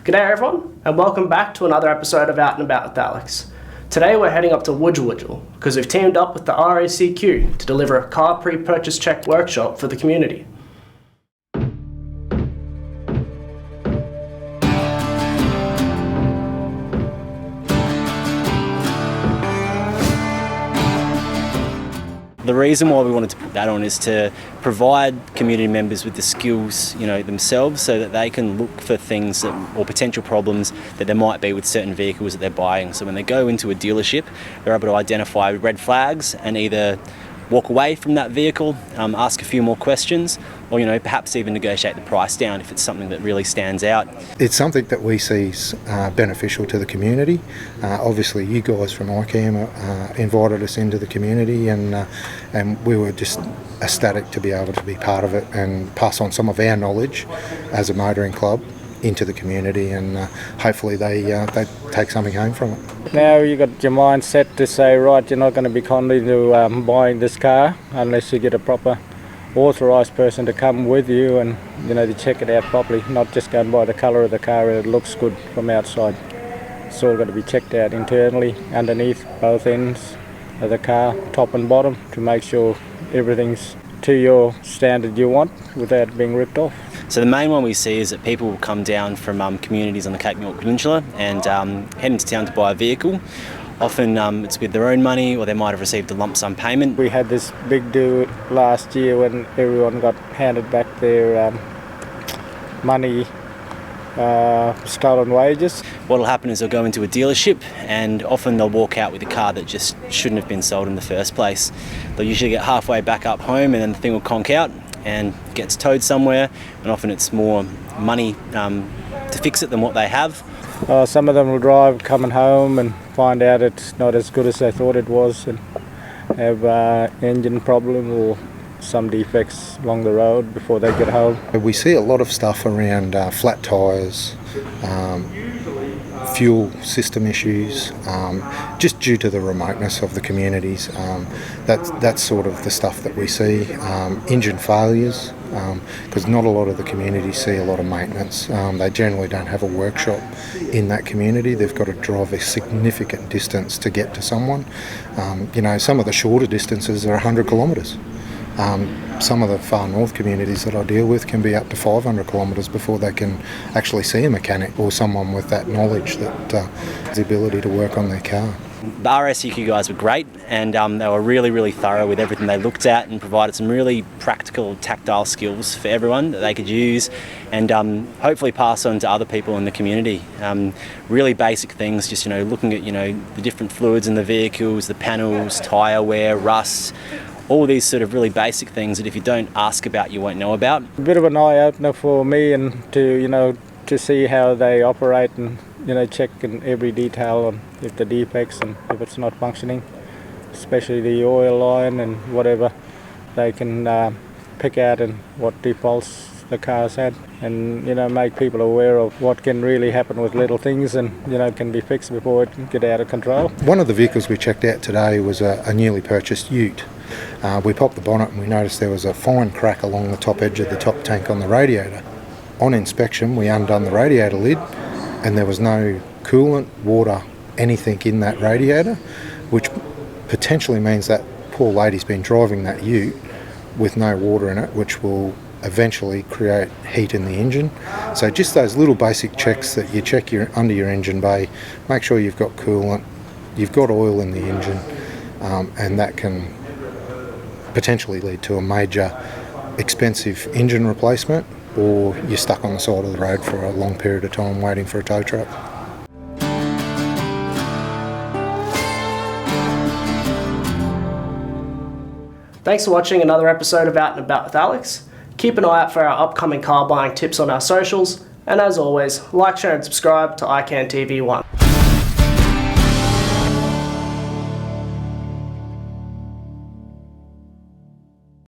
G'day everyone, and welcome back to another episode of Out and About with Alex. Today we're heading up to Wujal Wujal because we've teamed up with the RACQ to deliver a car pre-purchase check workshop for the community. The reason why we wanted to put that on is to provide community members with the skills, themselves, so that they can look for things or potential problems that there might be with certain vehicles that they're buying. So when they go into a dealership, they're able to identify red flags and either walk away from that vehicle, ask a few more questions, or perhaps even negotiate the price down if it's something that really stands out. It's something that we see is beneficial to the community. Obviously you guys from ICAN invited us into the community, and we were just ecstatic to be able to be part of it and pass on some of our knowledge as a motoring club into the community, and hopefully they take something home from it. Now you got your mind set to say, right, you're not going to be condy to buying this car unless you get a proper authorised person to come with you and to check it out properly, not just go by the colour of the car and it looks good from outside. It's all got to be checked out internally, underneath both ends of the car, top and bottom, to make sure everything's to your standard you want without being ripped off. So the main one we see is that people will come down from communities on the Cape York Peninsula and head into town to buy a vehicle. Often it's with their own money, or they might have received a lump sum payment. We had this big do last year when everyone got handed back their money, stolen wages. What will happen is they'll go into a dealership, and often they'll walk out with a car that just shouldn't have been sold in the first place. They'll usually get halfway back up home and then the thing will conk out and gets towed somewhere, and often it's more money to fix it than what they have. Some of them will drive coming home and find out it's not as good as they thought it was, and have engine problem or some defects along the road before they get home. We see a lot of stuff around flat tyres, fuel system issues, just due to the remoteness of the communities. That's sort of the stuff that we see. Engine failures, because not a lot of the communities see a lot of maintenance. They generally don't have a workshop in that community. They've got to drive a significant distance to get to someone. Some of the shorter distances are 100 kilometres. Some of the far north communities that I deal with can be up to 500 kilometres before they can actually see a mechanic or someone with that knowledge that has the ability to work on their car. The RACQ guys were great, and they were really, really thorough with everything they looked at and provided some really practical, tactile skills for everyone that they could use and hopefully pass on to other people in the community. Really basic things, just looking at the different fluids in the vehicles, the panels, tyre wear, rust. All these sort of really basic things that if you don't ask about, you won't know about. A bit of an eye-opener for me, and to see how they operate and check in every detail on if the defects and if it's not functioning, especially the oil line and whatever they can pick out and what defaults the car's had, and make people aware of what can really happen with little things and can be fixed before it can get out of control. One of the vehicles we checked out today was a newly purchased ute. We popped the bonnet and we noticed there was a fine crack along the top edge of the top tank on the radiator. On inspection, we undone the radiator lid and there was no coolant, water, anything in that radiator, which potentially means that poor lady's been driving that ute with no water in it, which will eventually create heat in the engine. So just those little basic checks that you check under your engine bay, make sure you've got coolant, you've got oil in the engine, and that can potentially lead to a major expensive engine replacement, or you're stuck on the side of the road for a long period of time waiting for a tow truck. Thanks for watching another episode of Out and About with Alex. Keep an eye out for our upcoming car buying tips on our socials, and as always, like, share and subscribe to ICAN TV 1.